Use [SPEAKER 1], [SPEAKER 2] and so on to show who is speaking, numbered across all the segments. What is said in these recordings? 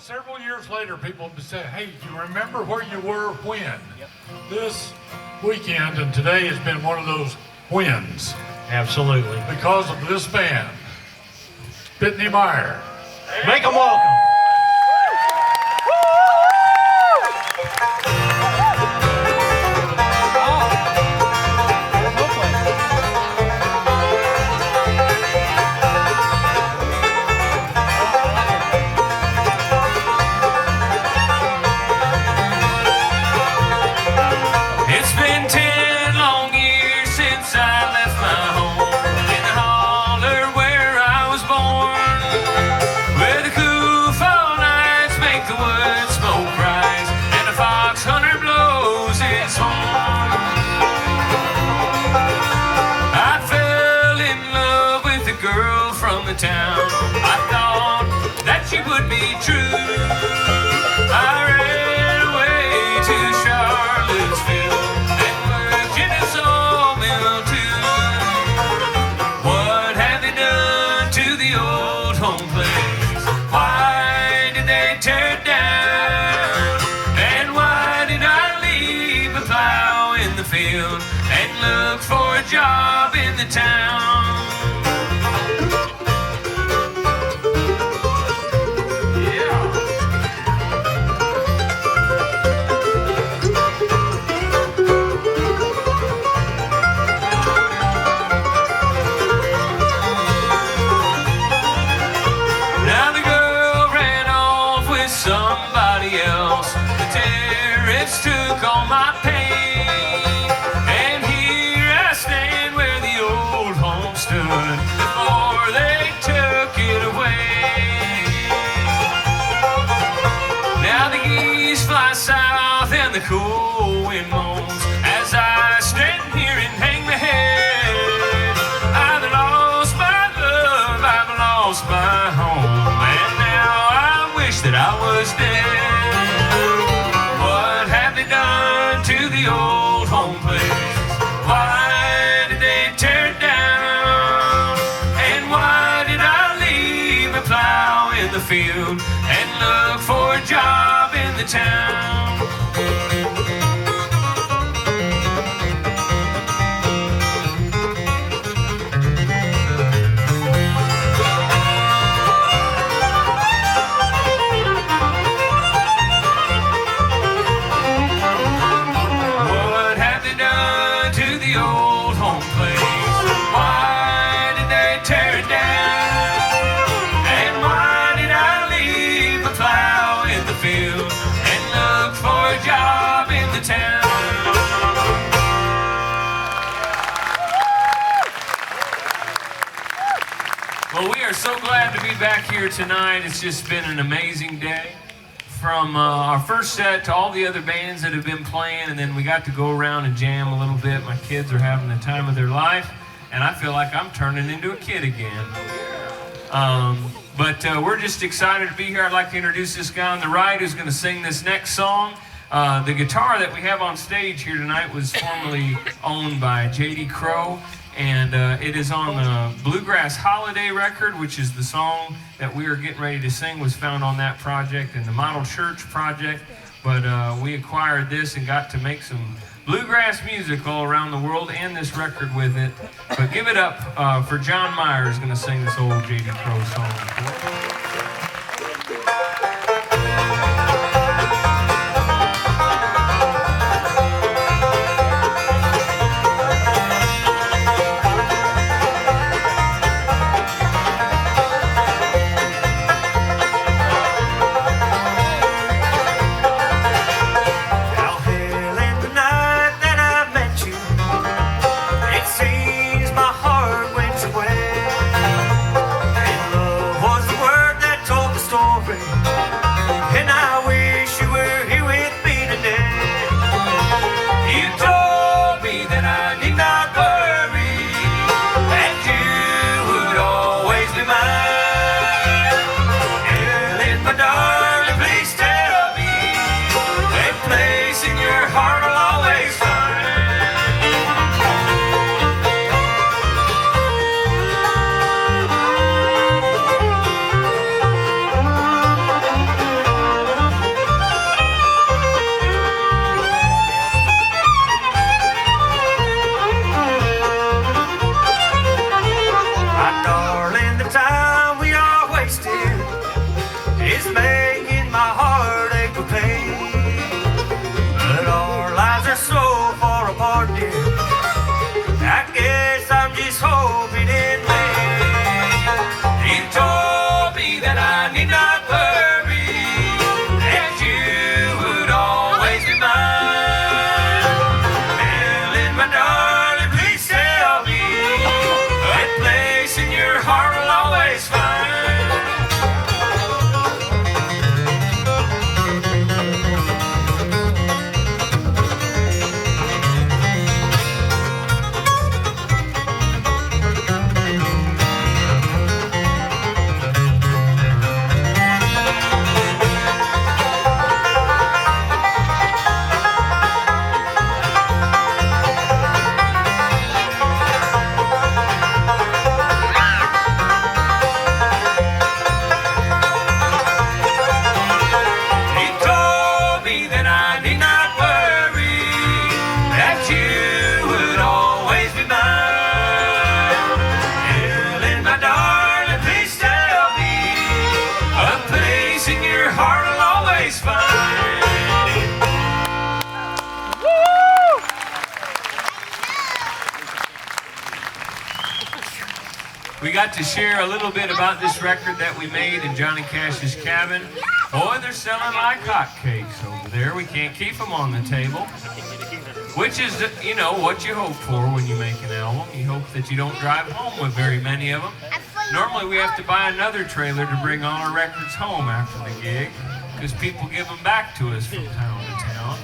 [SPEAKER 1] Several years later, people would say, hey, do you remember where you were when? Yep. This weekend and today has been one of those wins.
[SPEAKER 2] Absolutely.
[SPEAKER 1] Because of this band, Pitney Meyer.
[SPEAKER 2] Make them welcome.
[SPEAKER 3] Town. I thought that she would be true. I ran away to Charlottesville and worked in a sawmill too. What have they done to the old home place? Why did they tear it down? And why did I leave a plow in the field and look for a job in the town? Took all my pain, and here I stand where the old home stood before they took it away. Now the geese fly south and the cool wind moans as I stand here and hang my head. I've lost my love, I've lost my home, and now I wish that I was dead. To the old home place, why did they tear it down? And why did I leave a plow in the field and look for a job in the town? Well, we are so glad to be back here tonight. It's just been an amazing day. From our first set to all the other bands that have been playing, and then we got to go around and jam a little bit. My kids are having the time of their life, and I feel like I'm turning into a kid again. But we're just excited to be here. I'd like to introduce this guy on the right who's going to sing this next song. The guitar that we have on stage here tonight was formerly owned by J.D. Crowe, and it is on the Bluegrass Holiday record, which is the song that we are getting ready to sing, was found on that project and the Model Church project. But we acquired this and got to make some bluegrass music all around the world and this record with it. But give it up for John Meyer, who's going to sing this old J.D. Crowe song.
[SPEAKER 4] Seems my heart went away, and love was the word. It's making my heart ache with pain. But our lives are so far apart, dear. I guess I'm just hoping in vain. You told me that I need not worry, that you would always be mine. Helen, my darling, please tell me that place in your heart will always find.
[SPEAKER 3] We got to share a little bit about this record that we made in Johnny Cash's cabin. Boy, they're selling like hotcakes over there. We can't keep them on the table. Which is, you know, what you hope for when you make an album. You hope that you don't drive home with very many of them. Normally we have to buy another trailer to bring all our records home after the gig, because people give them back to us from town to town.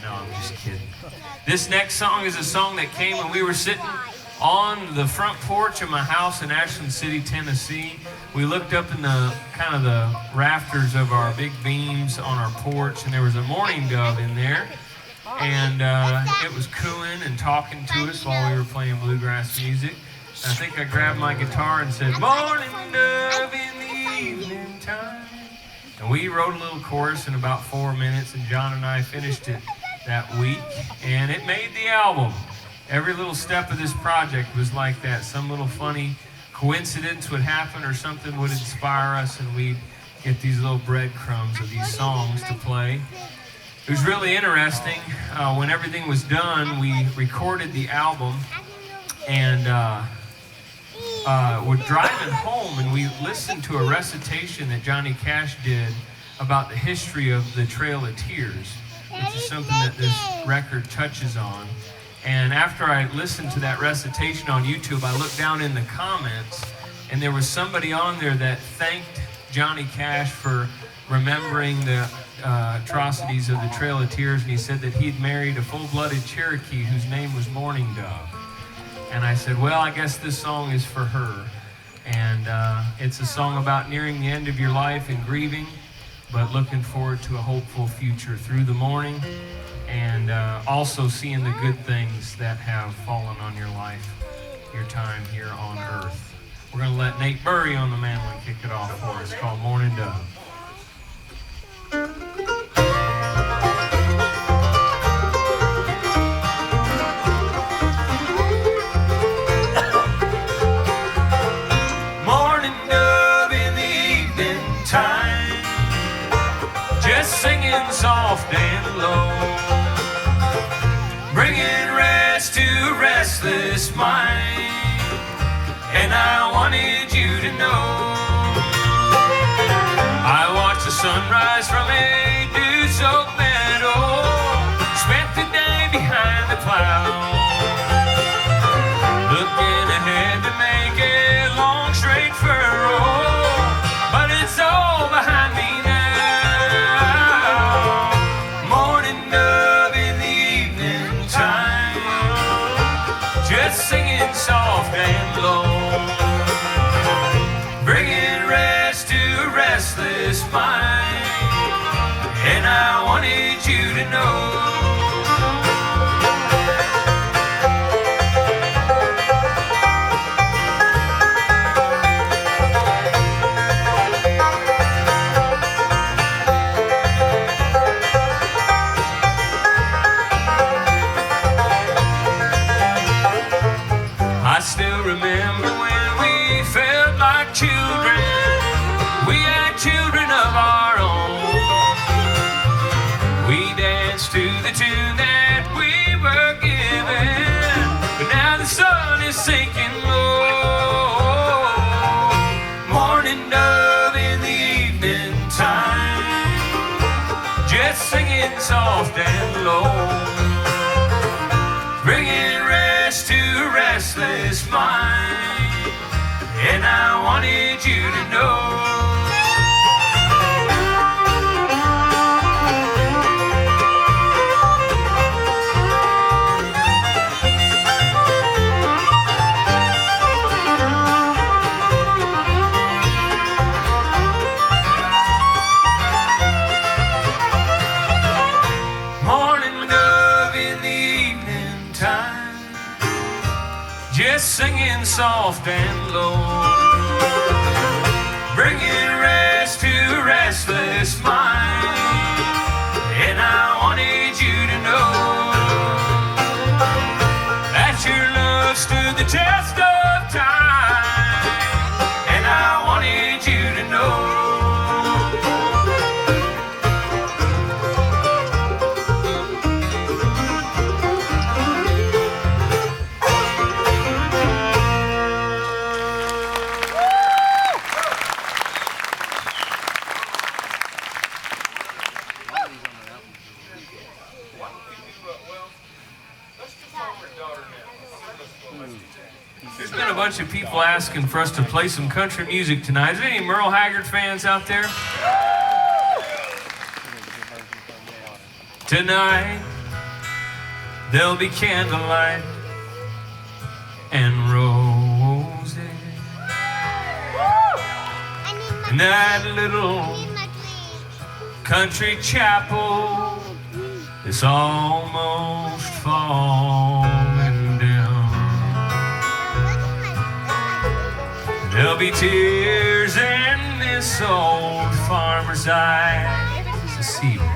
[SPEAKER 3] No, I'm just kidding. This next song is a song that came when we were sitting on the front porch of my house in Ashland City, Tennessee. We looked up in the kind of the rafters of our big beams on our porch, and there was a mourning dove in there. And it was cooing and talking to us while we were playing bluegrass music. And I think I grabbed my guitar and said, "Mourning dove in the evening time." And we wrote a little chorus in about 4 minutes, and John and I finished it that week, and it made the album. Every little step of this project was like that. Some little funny coincidence would happen or something would inspire us, and we'd get these little breadcrumbs of these songs to play. It was really interesting. When everything was done, we recorded the album, and we're driving home, and we listened to a recitation that Johnny Cash did about the history of the Trail of Tears, which is something that this record touches on. And after I listened to that recitation on YouTube, I looked down in the comments, and there was somebody on there that thanked Johnny Cash for remembering the atrocities of the Trail of Tears, and he said that he'd married a full-blooded Cherokee whose name was Mourning Dove. And I said, well, I guess this song is for her. And it's a song about nearing the end of your life and grieving, but looking forward to a hopeful future through the mourning, and also seeing the good things that have fallen on your life, your time here on earth. We're going to let Nate Burry on the mandolin kick it off for us. It's called Mourning Dove.
[SPEAKER 4] Mourning dove in the evening time, just singing soft and low, bringing rest to a restless mind. And I wanted you to know, I watched the sunrise from a dew-soaked meadow, spent the day behind the plow, looking ahead to make a long straight furrow, but it's all behind me now. Mourning dove in the evening time, just singing soft and low, bringing rest to a restless mind. And I wanted you to know, I still remember when we felt like children. We had children of
[SPEAKER 3] the tune that we were given. But now the sun is sinking low. Mourning dove in the evening time, just singing soft and low, bringing rest to a restless mind. And I wanted you to know. Just singing soft and low, bringing rest to a restless mind. And I wanted you to know that your love stood the test of time. And I wanted you to know. There's been a bunch of people asking for us to play some country music tonight. Is there any Merle Haggard fans out there? Tonight, there'll be candlelight and roses in that little country chapel that's almost falling down. There'll be tears in this old farmer's eyes this evening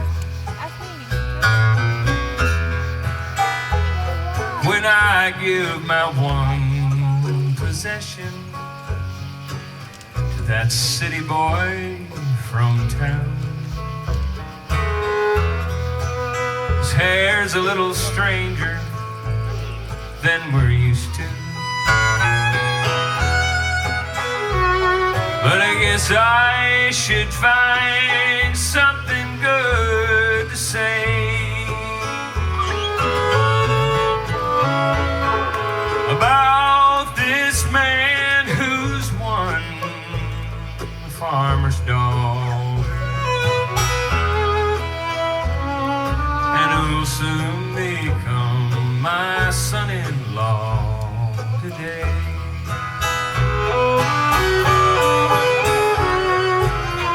[SPEAKER 3] when I give my one possession to that city boy from town. His hair's a little stranger than we're used to, but I guess I should find something good to say about this man who's won the farmer's daughter and who'll soon become my son-in-law today.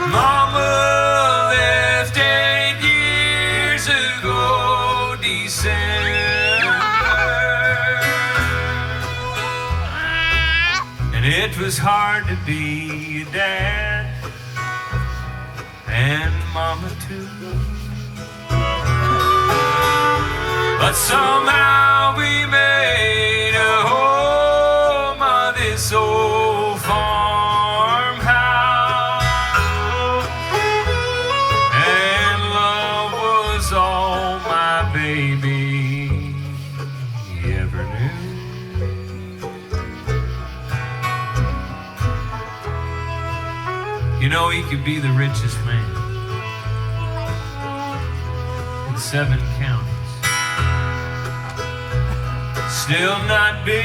[SPEAKER 3] Mama left 8 years ago, December, and it was hard to be a dad, and Mama too. But somehow we made a home of this old farmhouse, and love was all my baby ever knew. You know, he could be the richest man in 7 counties, still not be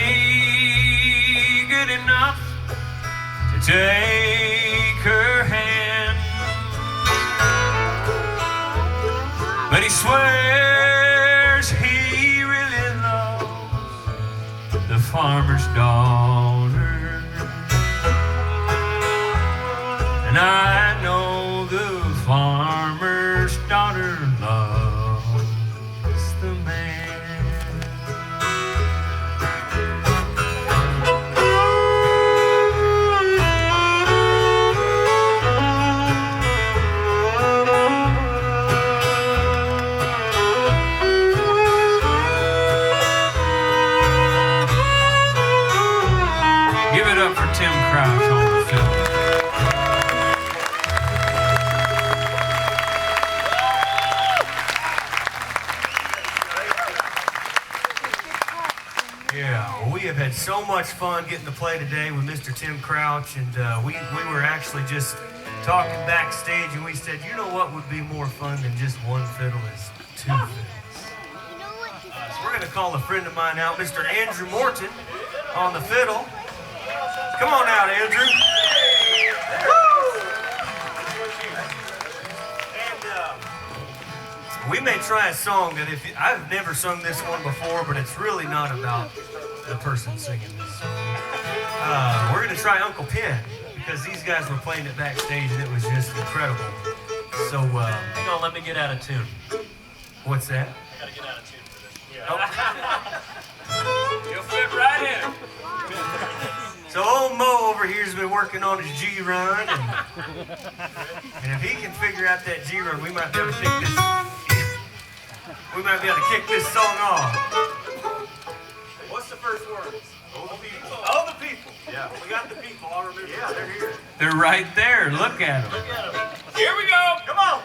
[SPEAKER 3] good enough to take her hand. But he swears he really loves the farmer's daughter, and I know the farmer's daughter loves the man.
[SPEAKER 4] had so much fun getting to play today with Mr. Tim Crouch, and we were actually just talking backstage, and we said, you know what would be more fun than just one fiddle is two fiddles. So we're going to call a friend of mine out, Mr. Andrew Morton, on the fiddle. Come on out, Andrew. We may try a song that I've never sung this one before, but it's really not about the person singing this song. We're going to try Uncle Pen, because these guys were playing it backstage and it was just incredible. So,
[SPEAKER 2] Hang on, let me get out of tune.
[SPEAKER 4] what's that?
[SPEAKER 2] I gotta get out of tune for this.
[SPEAKER 3] You'll fit right in.
[SPEAKER 4] So old Mo over here has been working on his G-run, and if he can figure out that G-run, we might be able to kick this. We might be able to kick this song off. What's the first word? Oh, the people. Oh, the people. Yeah, we got the people. I'll remember. Yeah, they're here.
[SPEAKER 3] They're right there. Look at them. Here we go.
[SPEAKER 4] Come on.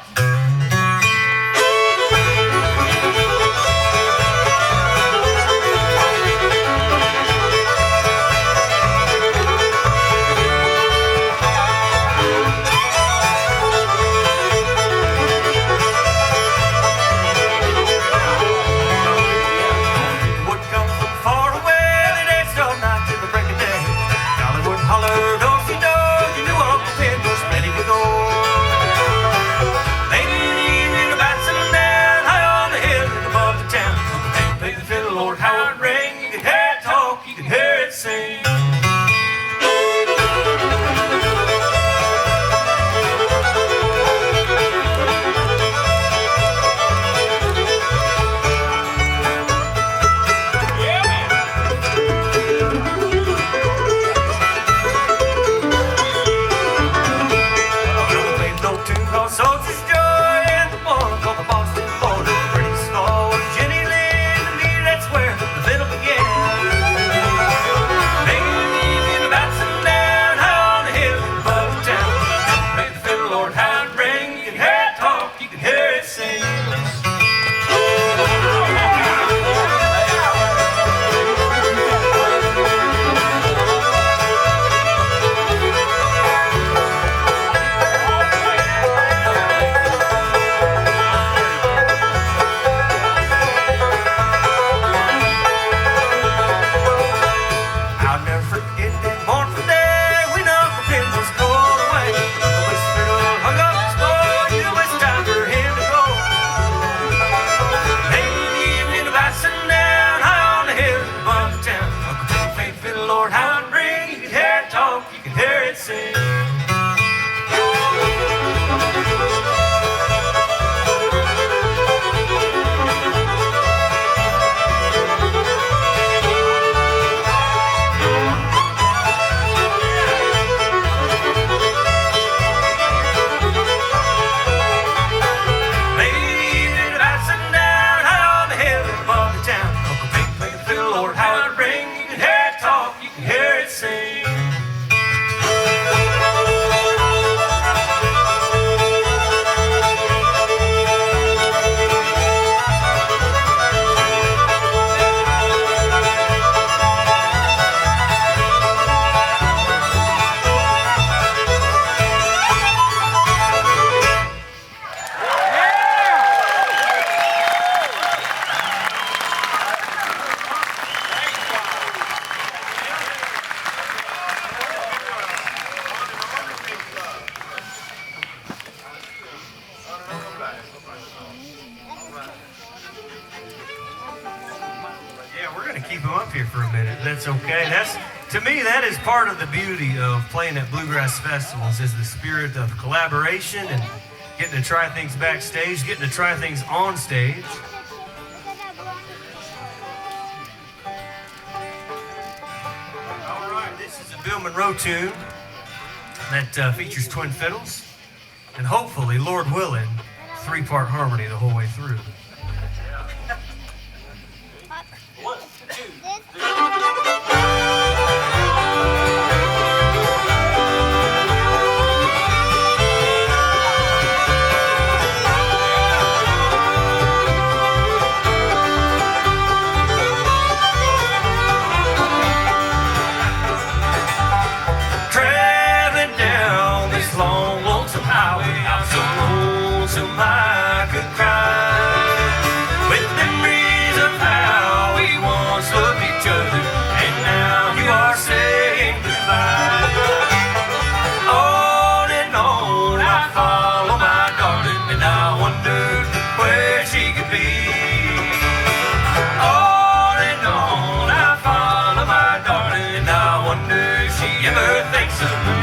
[SPEAKER 4] That's okay. To me, that is part of the beauty of playing at Bluegrass festivals, is the spirit of collaboration and getting to try things backstage, getting to try things on stage. All right, this is a Bill Monroe tune that features twin fiddles, and hopefully, Lord willing, 3-part harmony the whole way through. so lonesome I could cry. With memories of how we once loved each other, and now you are saying goodbye. On and on I follow my darling, and I wonder where she could be. On and on I follow my darling, and I wonder if she ever thinks of me.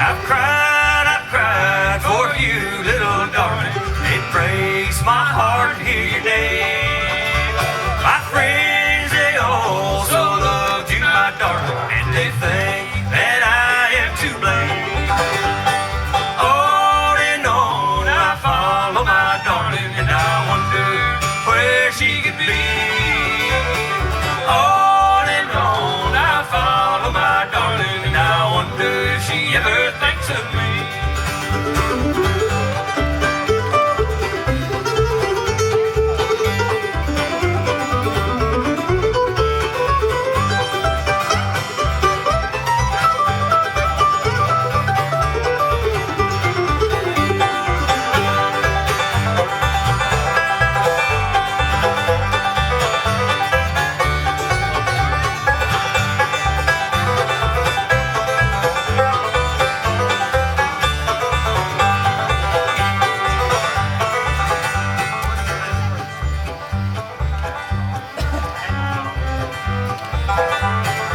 [SPEAKER 4] I've cried for you, little darling. It breaks my heart to hear your name. My friends, they all so loved you, my darling, and they think that I am to blame. On and on I follow my darling, and I wonder where she could be. On and on I follow my darling, and I wonder if she ever thinks of me.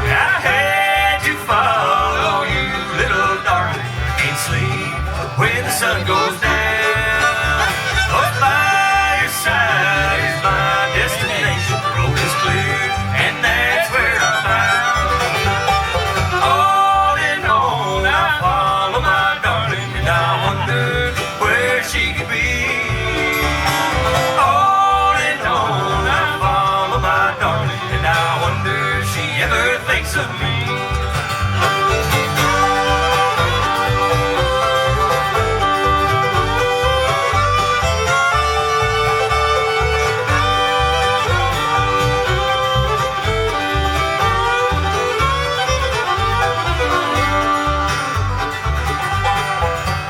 [SPEAKER 4] I had to follow you, little darling. Can't sleep when the sun goes down. Oh, by your side is my destination. The road is clear, and that's where I'm bound. On and on I follow my darling, and I wonder where she could be. On and on I follow my darling, and I wonder if she ever thinks of me.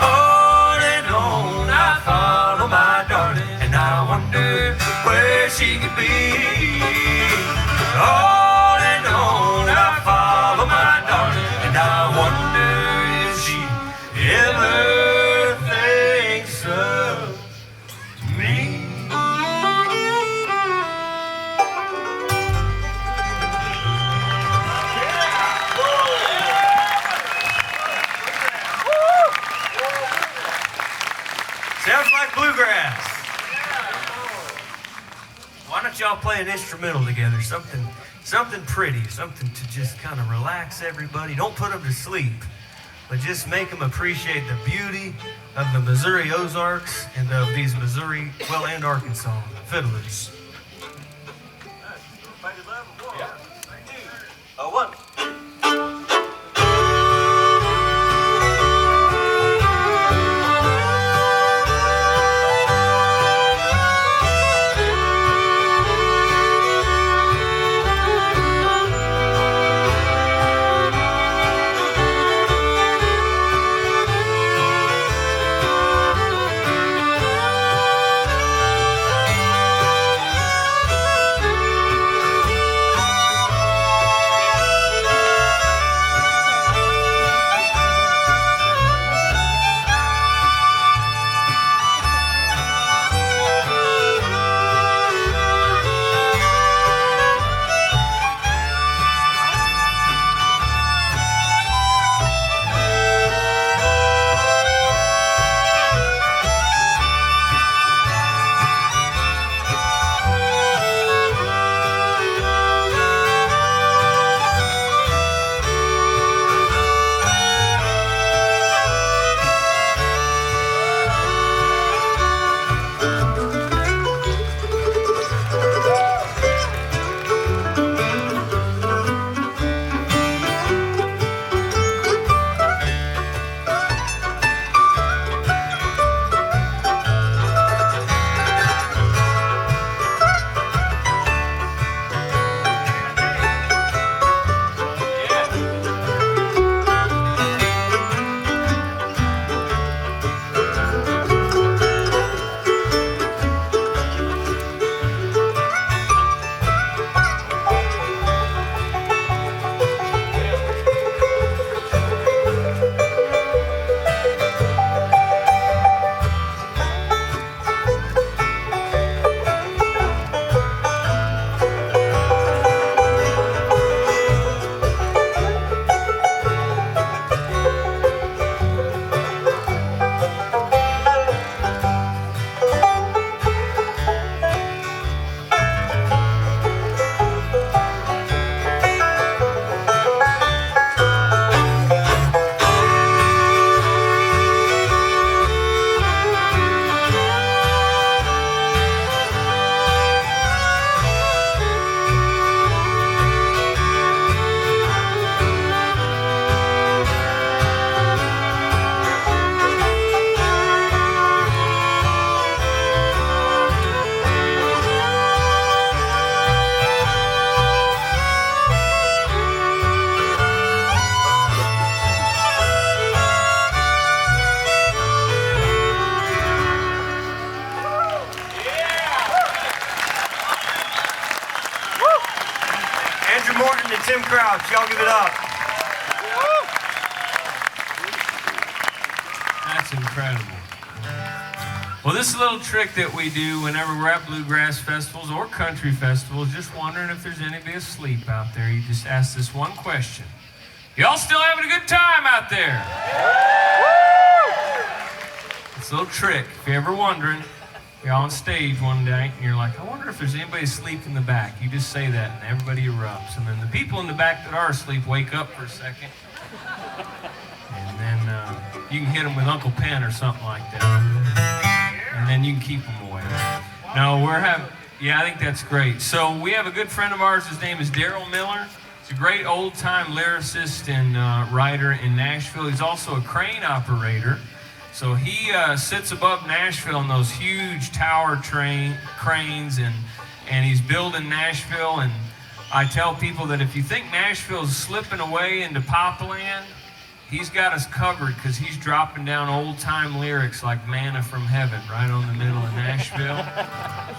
[SPEAKER 4] On and on I follow my darling, and I wonder where she could be. On and on I follow my darling, and I wonder if she ever thinks of me. Sounds like Bluegrass. Why don't y'all play an instrumental together? Something pretty, something to just kind of relax everybody. Don't put them to sleep, but just make them appreciate the beauty of the Missouri Ozarks and of these Missouri, well, and Arkansas fiddlers. A one. it up.
[SPEAKER 3] That's incredible. Well, this little trick that we do whenever we're at bluegrass festivals or country festivals, just wondering if there's anybody asleep out there. You just ask this one question. Y'all still having a good time out there? It's a little trick. If you're ever wondering, you're on stage one day and you're like, I wonder if there's anybody asleep in the back. You just say that and everybody erupts. And then the people in the back that are asleep wake up for a second. And then you can hit them with Uncle Pen or something like that. And then you can keep them away. No, yeah, I think that's great. So we have a good friend of ours. His name is Daryl Miller. He's a great old-time lyricist and writer in Nashville. He's also a crane operator. So he sits above Nashville in those huge tower cranes, and he's building Nashville. And I tell people that if you think Nashville's slipping away into Popland, he's got us covered because he's dropping down old-time lyrics like manna from heaven right on the middle of Nashville,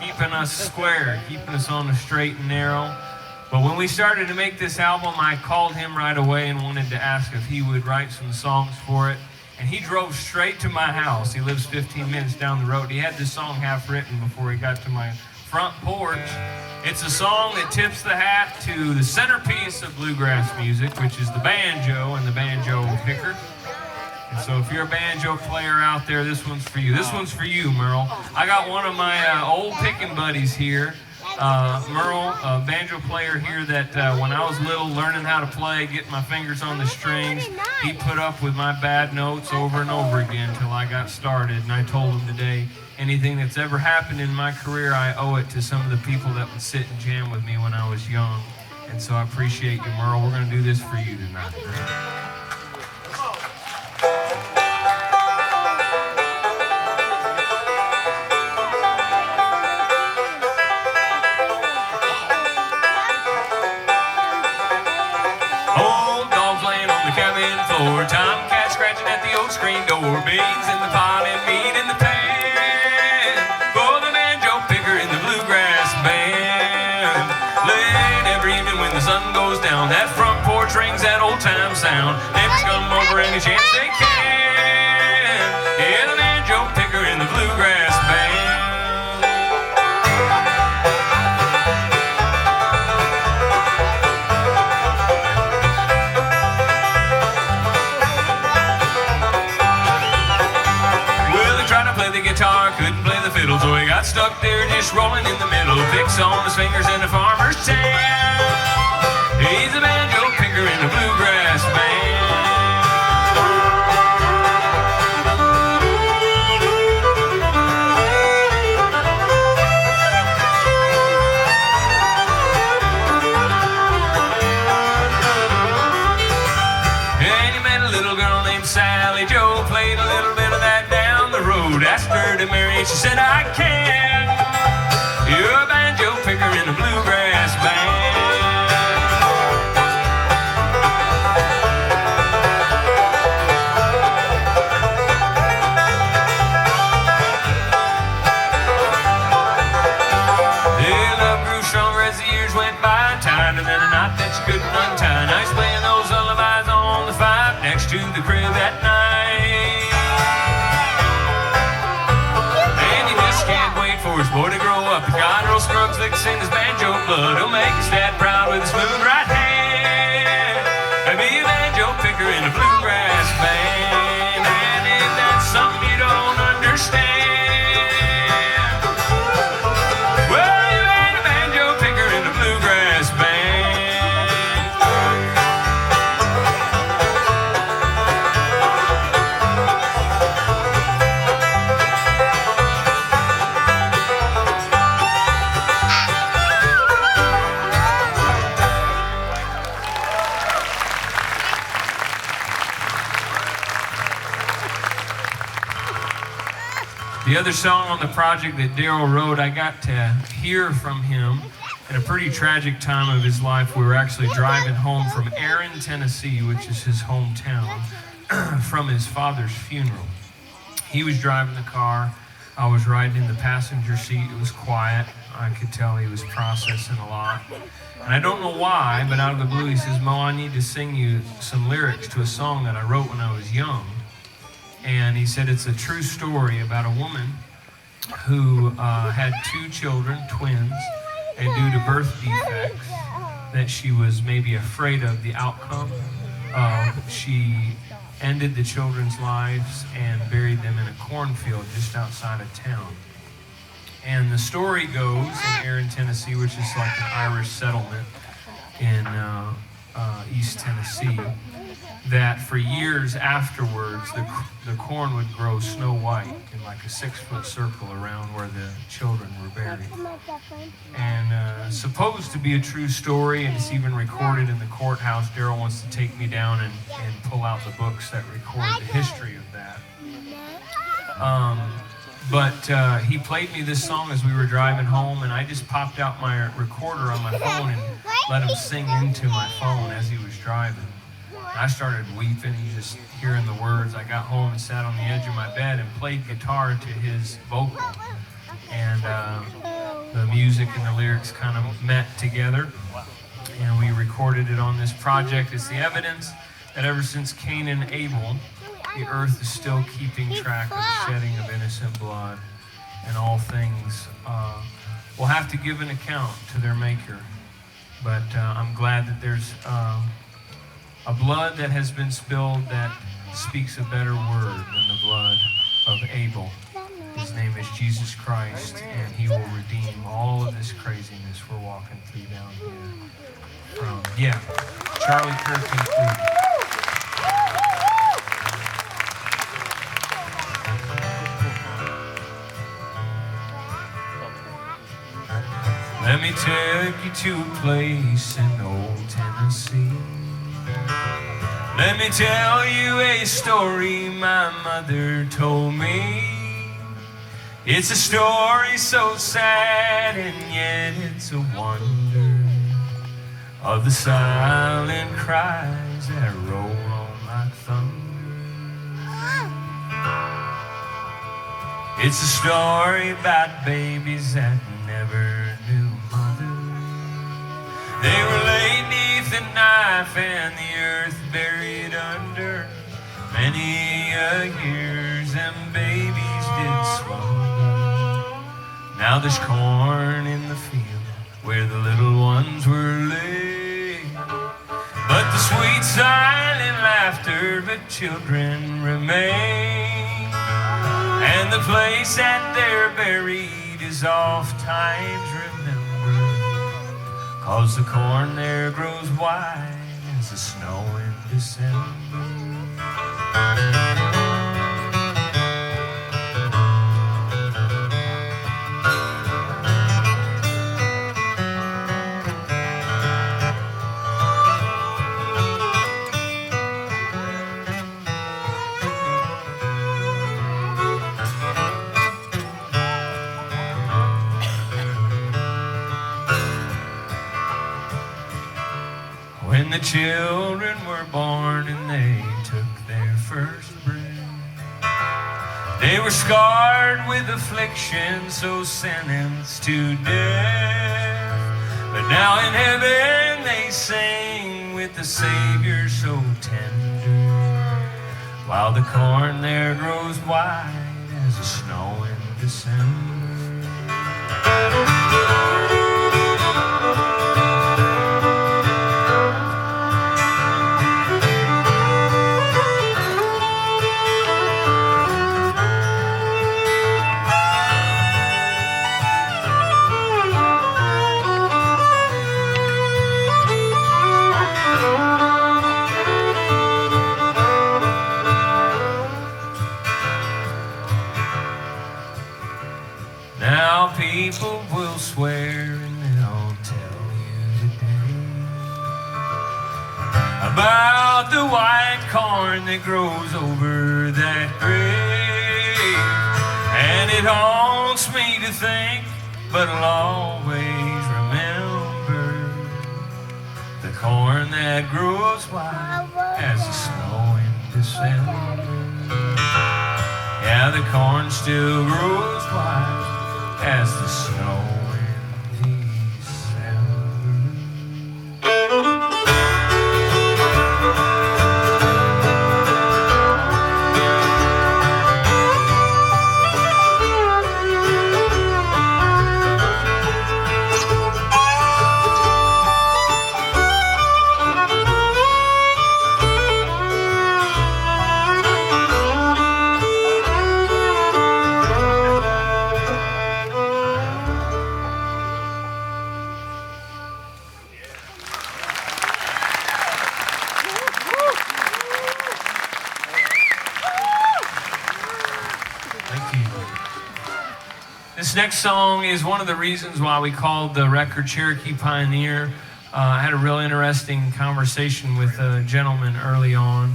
[SPEAKER 3] keeping us square, keeping us on the straight and narrow. But when we started to make this album, I called him right away and wanted to ask if he would write some songs for it. And he drove straight to my house. He lives 15 minutes down the road. He had this song half written before he got to my front porch. It's a song that tips the hat to the centerpiece of bluegrass music, which is the banjo and the banjo picker. And so if you're a banjo player out there, this one's for you. This one's for you, Merle. I got one of my old picking buddies here. Merle, a banjo player here that when I was little learning how to play, getting my fingers on the strings, he put up with my bad notes over and over again until I got started. And I told him today, anything that's ever happened in my career, I owe it to some of the people that would sit and jam with me when I was young. And so I appreciate you, Merle. We're going to do this for you tonight. Tomcat scratching at the old screen door, beans in the pot and meat in the pan. For the banjo picker in the bluegrass band. Late every evening when the sun goes down, that front porch rings that old time sound. Neighbors come over any chance they can. Yeah, the banjo picker in the bluegrass band. Couldn't play the fiddle, so he got stuck there just rolling in the middle. Picks on his fingers in a farmer's town. He's a banjo picker in a bluegrass band. And he met a little girl named Sally Joe, played a little bit of that down the road. Asked her to marry, and she said, I can. You're a banjo picker in a bluegrass band. Their love grew stronger as the years went by, tighter than a knot that you couldn't untie. Nice playing those lullabies on the five next to the crib at night. For his boy to grow up, he got Earl Scruggs that can sing his banjo blood. He'll make his dad proud with his smooth right hand. And be a banjo picker in a bluegrass band. And if that's something you don't understand, well, you ain't a banjo picker in a bluegrass band. The other song on the project that Daryl wrote, I got to hear from him at a pretty tragic time of his life. We were actually driving home from Erin, Tennessee, which is his hometown, from his father's funeral. He was driving the car. I was riding in the passenger seat. It was quiet. I could tell he was processing a lot. And I don't know why, but out of the blue he says, Mo, I need to sing you some lyrics to a song that I wrote when I was young. And he said it's a true story about a woman who had 2 children, twins, and due to birth defects that she was maybe afraid of the outcome of, she ended the children's lives and buried them in a cornfield just outside of town. And the story goes in Erin, Tennessee, which is like an Irish settlement in East Tennessee, that for years afterwards, the corn would grow snow white in like a 6-foot circle around where the children were buried. And supposed to be a true story, and it's even recorded in the courthouse. Daryl wants to take me down and pull out the books that record the history of that. But he played me this song as we were driving home, and I just popped out my recorder on my phone and let him sing into my phone as he was driving. I started weeping, just hearing the words. I got home and sat on the edge of my bed and played guitar to his vocal. And the music and the lyrics kind of met together, and we recorded it on this project. It's the evidence that ever since Cain and Abel, the earth is still keeping track of the shedding of innocent blood, and all things will have to give an account to their Maker. But I'm glad that there's a blood that has been spilled that speaks a better word than the blood of Abel. His name is Jesus Christ, and he will redeem all of this craziness we're walking through down here. From, Charlie Kirk included. Let me take you to a place in old Tennessee. Let me tell you a story my mother told me. It's a story so sad, and yet it's a wonder of the silent cries that roll on like thunder. It's a story about babies that never knew mother. They were laid neath the knife and the earth buried under. Many a years them babies did swallow. Now there's corn in the field where the little ones were laid. But the sweet silent laughter of children remain. And the place that they're buried is oft times remembered, 'cause the corn there grows white as the snow in December. When the children were born and they took their first breath, they were scarred with affliction, so sentenced to death. But now in heaven they sing with the Savior so tender, while the corn there grows white as the snow in December. People will swear and they'll tell you today about the white corn that grows over that grave. And it haunts me to think, but I'll always remember the corn that grows white as the snow in December. Yeah, the corn still grows white as the snow in This next song is one of the reasons why we called the record Cherokee Pioneer. I had a real interesting conversation with a gentleman early on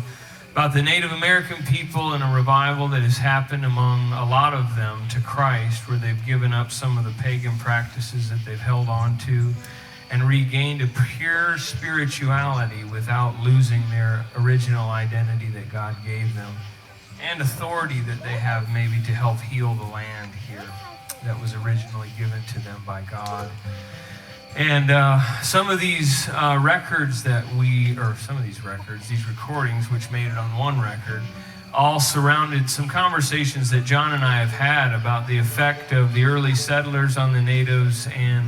[SPEAKER 3] about the Native American people and a revival that has happened among a lot of them to Christ, where they've given up some of the pagan practices that they've held on to and regained a pure spirituality without losing their original identity that God gave them and authority that they have maybe to help heal the land here that was originally given to them by God. And some of these these recordings, which made it on one record, all surrounded some conversations that John and I have had about the effect of the early settlers on the natives, and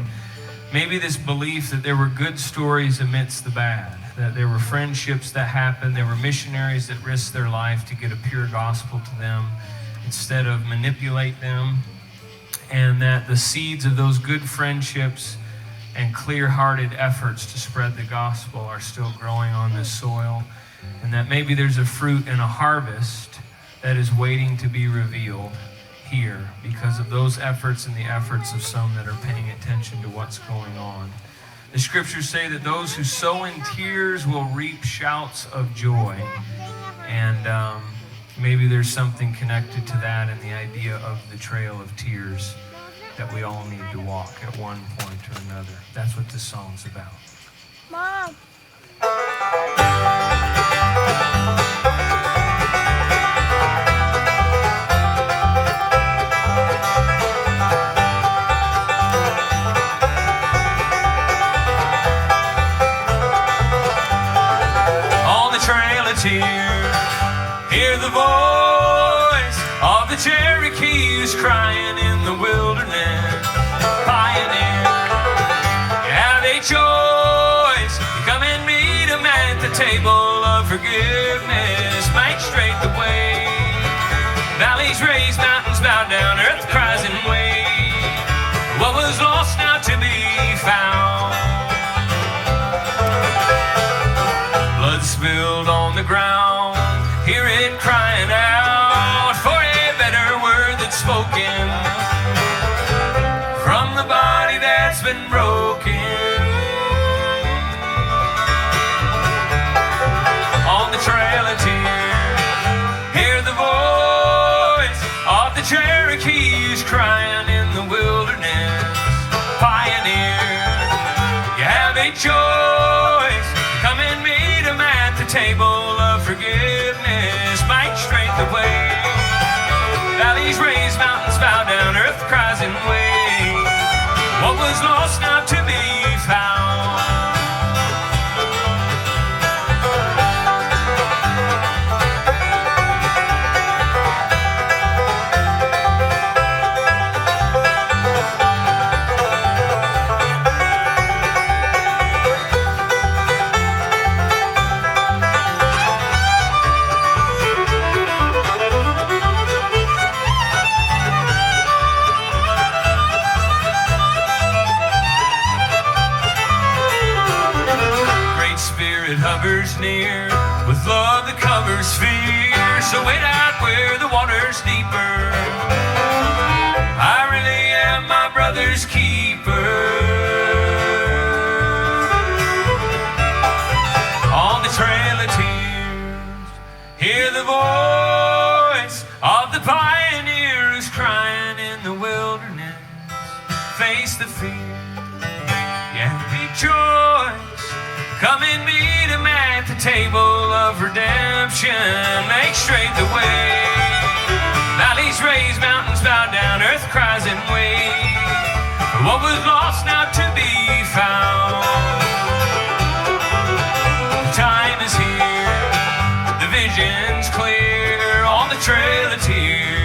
[SPEAKER 3] maybe this belief that there were good stories amidst the bad, that there were friendships that happened, there were missionaries that risked their life to get a pure gospel to them instead of manipulate them, and that the seeds of those good friendships and clear-hearted efforts to spread the gospel are still growing on this soil, and that maybe there's a fruit and a harvest that is waiting to be revealed here because of those efforts and the efforts of some that are paying attention to what's going on. The scriptures say that those who sow in tears will reap shouts of joy, and maybe there's something connected to that and the idea of the trail of tears that we all need to walk at one point or another. That's what this song's about.
[SPEAKER 5] Mom.
[SPEAKER 3] On the trail of tears, hear the voice of the Cherokees crying in the wilderness. Pioneer, you have a choice. You come and meet him at the table of forgiveness. Make straight the way. Valleys raise, mountains bow down, earth cries and waves. What was lost now to be found. Blood spilled on the ground, hear it crying out for a better word that's spoken from the body that's been broken. On the trail of tears, hear the voice of the Cherokees crying in the wilderness. Pioneer, you have a choice. Come and meet him at the table of forgiveness. Make straight the way. Valleys raise, mountains bow down, earth cries and waves. What was lost now to be found. Hovers near with love that covers fear. So wait out where the water's deeper. I really am my brother's keeper. On the trail of tears, hear the voice of the pioneer who's crying in the wilderness. Face the fear, yeah, be choice. Come and meet him at the table of redemption. Make straight the way. Valleys raise, mountains bow down, earth cries and waves. What was lost now to be found. The time is here, the vision's clear on the trail of tears.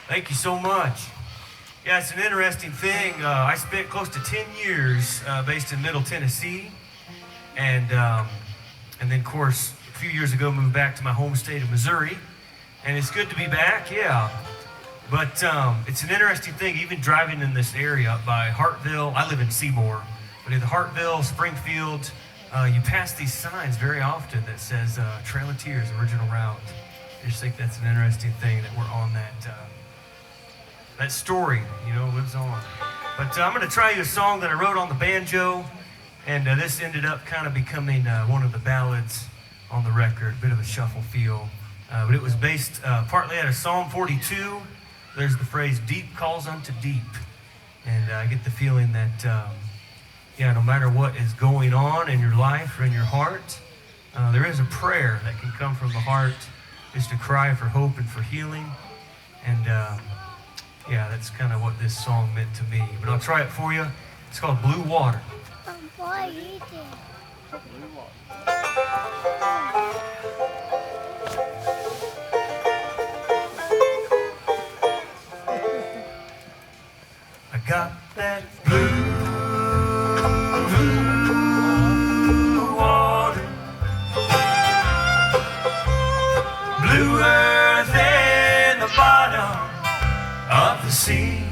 [SPEAKER 4] Thank you so much. Yeah, it's an interesting thing. I spent close to 10 years based in Middle Tennessee, and then, of course, a few years ago moved back to my home state of Missouri, and it's good to be back, yeah. But it's an interesting thing, even driving in this area up by Hartville. I live in Seymour, But in Hartville, Springfield, you pass these signs very often that says Trail of Tears, original route. I just think that's an interesting thing that we're on that story, you know, lives on. But I'm going to try you a song that I wrote on the banjo, and this ended up kind of becoming one of the ballads on the record, a bit of a shuffle feel. But it was based partly out of Psalm 42. There's the phrase, deep calls unto deep. And I get the feeling that, no matter what is going on in your life or in your heart, there is a prayer that can come from the heart, just a cry for hope and for healing. And that's kind of what this song meant to me. But I'll try it for you. It's called Blue Water.
[SPEAKER 5] Boy, you did.
[SPEAKER 4] I got that blue water, blue earth in the bottom of the sea,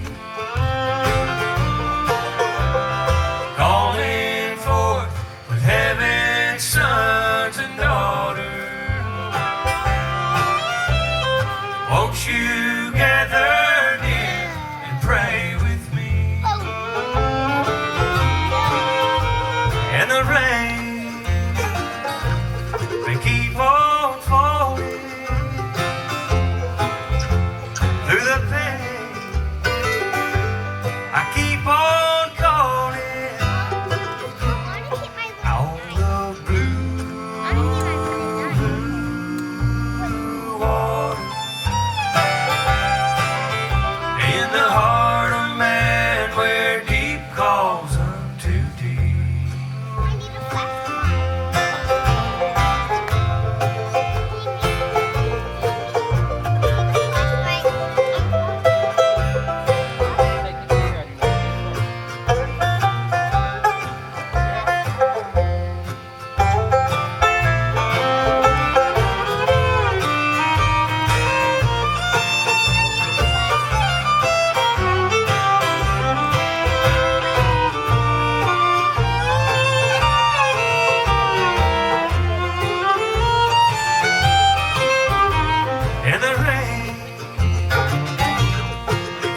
[SPEAKER 4] calling forth with heaven's sons and daughters. Won't you gather near and pray with me? And the rain may keep on falling through the pain. I keep on calling out the blue water in the heart of man where deep calls unto deep. And the rain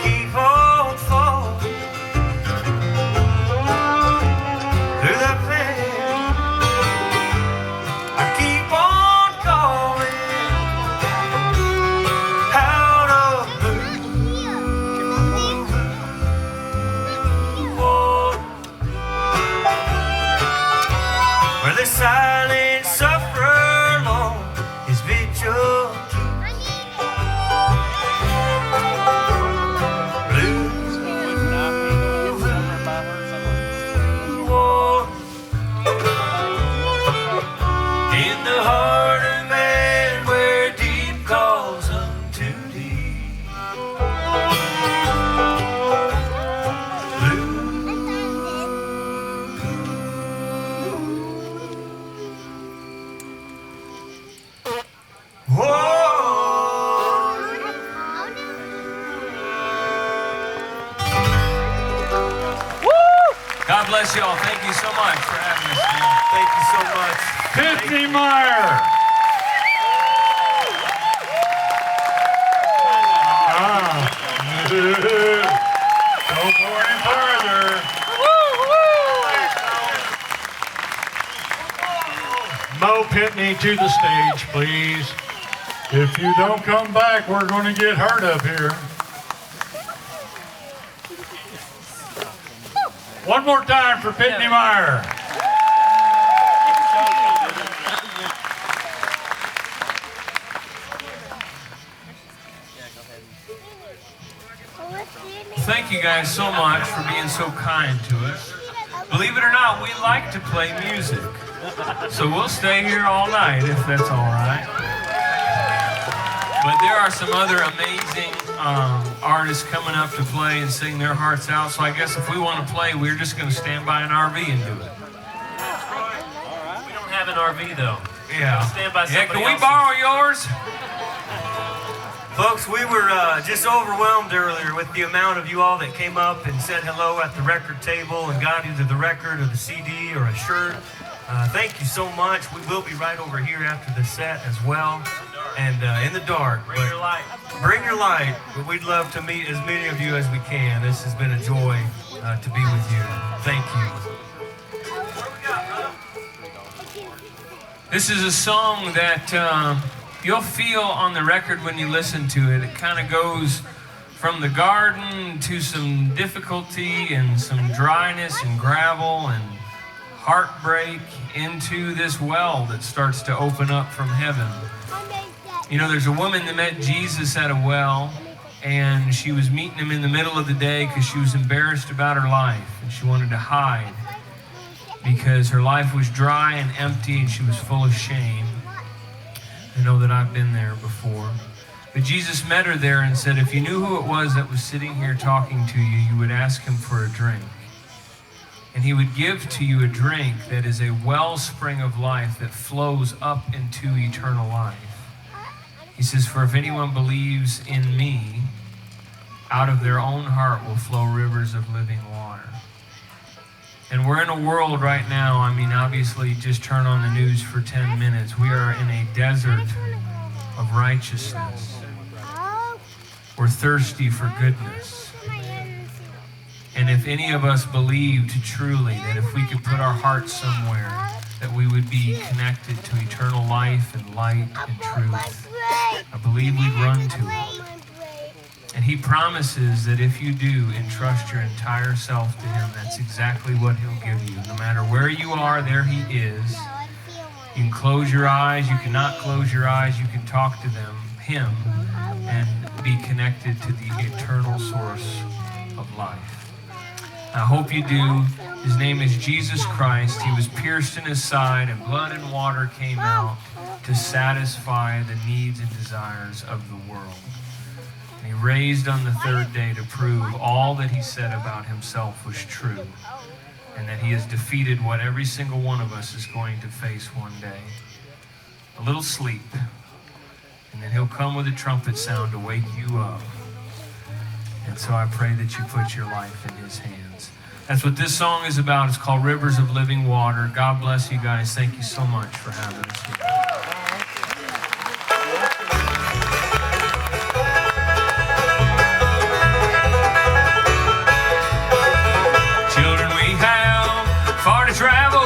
[SPEAKER 4] keep on falling through the pain. I keep on calling out of blue water where the silent sufferer long is vigil. In the heart of man where deep calls unto deep.
[SPEAKER 3] God bless y'all. Thank you so much for having us here.
[SPEAKER 4] Thank you so much.
[SPEAKER 1] Pitney Meyer. Don't go any further. Mo Pitney to the stage, please. If you don't come back, we're going to get hurt up here. One more time for Pitney Meyer.
[SPEAKER 3] Thank you guys so much for being so kind to us. Believe it or not, we like to play music. So we'll stay here all night if that's all right. But there are some other amazing artists coming up to play and sing their hearts out. So I guess if we want to play, we're just going to stand by an RV and do it.
[SPEAKER 2] We don't have an RV though.
[SPEAKER 3] Yeah.
[SPEAKER 2] Stand by
[SPEAKER 3] Yeah,
[SPEAKER 2] somebody
[SPEAKER 3] can we
[SPEAKER 2] else's.
[SPEAKER 3] borrow yours?
[SPEAKER 4] Folks, we were just overwhelmed earlier with the amount of you all that came up and said hello at the record table and got either the record or the CD or a shirt. Thank you so much. We will be right over here after the set as well. And in the dark.
[SPEAKER 2] Bring your light.
[SPEAKER 4] Bring your light. But we'd love to meet as many of you as we can. This has been a joy to be with you. Thank you.
[SPEAKER 3] This is a song that you'll feel on the record when you listen to it. It kind of goes from the garden to some difficulty and some dryness and gravel and heartbreak into this well that starts to open up from heaven. You know, there's a woman that met Jesus at a well, and she was meeting him in the middle of the day because she was embarrassed about her life, and she wanted to hide because her life was dry and empty and she was full of shame. I know that I've been there before. But Jesus met her there and said, if you knew who it was that was sitting here talking to you, you would ask him for a drink. And he would give to you a drink that is a wellspring of life that flows up into eternal life. He says, for if anyone believes in me, out of their own heart will flow rivers of living water. And we're in a world right now, I mean, obviously, just turn on the news for 10 minutes. We are in a desert of righteousness. We're thirsty for goodness. And if any of us believed truly that if we could put our hearts somewhere, that we would be connected to eternal life and light and truth, I believe we'd run to it. And he promises that if you do entrust your entire self to him, that's exactly what he'll give you. No matter where you are, there he is. You can close your eyes. You cannot close your eyes. You can talk to him, and be connected to the eternal source of life. I hope you do. His name is Jesus Christ. He was pierced in his side, and blood and water came out to satisfy the needs and desires of the world. And he raised on the third day to prove all that he said about himself was true, and that he has defeated what every single one of us is going to face one day. A little sleep, and then he'll come with a trumpet sound to wake you up. And so I pray that you put your life in his hands. That's what this song is about. It's called Rivers of Living Water. God bless you guys. Thank you so much for having us here. Children, we have far to travel.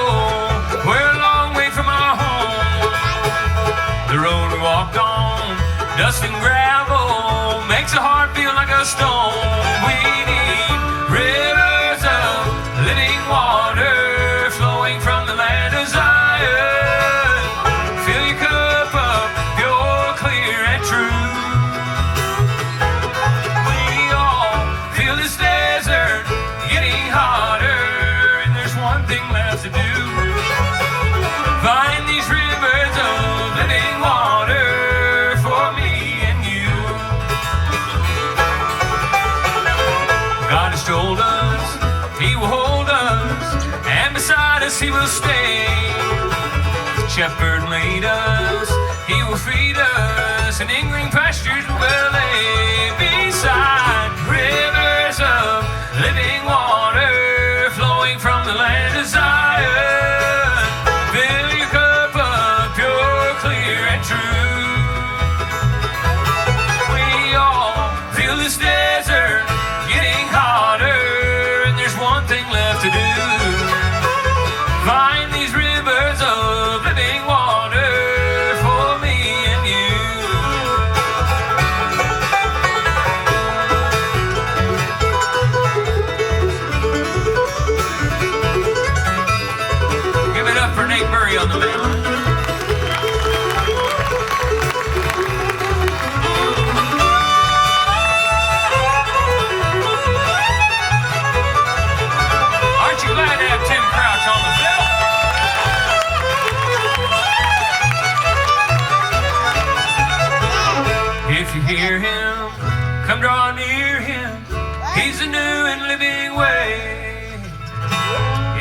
[SPEAKER 3] We're a long way from our home. The road we walked on, dust and gravel, makes a heart feel like a stone. We need rivers of living water flowing from the land of Zion. Fill your cup up, pure, clear, and true. We all feel this desert getting hotter, and there's one thing left to do. Find these rivers of living water for me and you. God has told us he will hold us, and beside us he will stay. The shepherd lead us, he will feed us, and in green pastures will lay beside rivers of living water flowing from the land of Zion. Fill your cup up, pure, clear, and true. We all feel this desert getting hotter, and there's one thing left to do. Find these rivers of living water for me and you. Give it up for Nate Murray on the mountain. Aren't you glad to have Tim Crouch on the fiddle? If you hear him, come draw near him. He's a new and living way.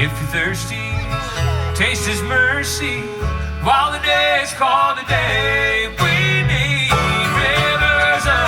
[SPEAKER 3] If you're thirsty, taste his mercy while the day is called a day. We need rivers of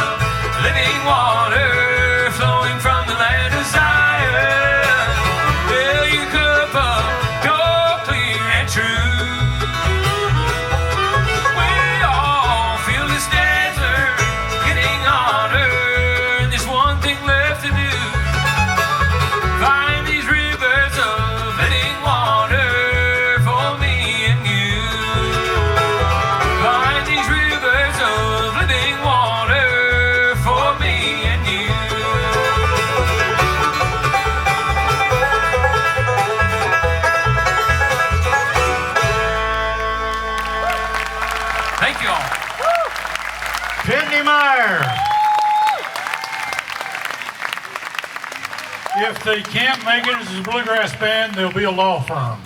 [SPEAKER 1] If they can't make it as a bluegrass band, they'll be a law firm.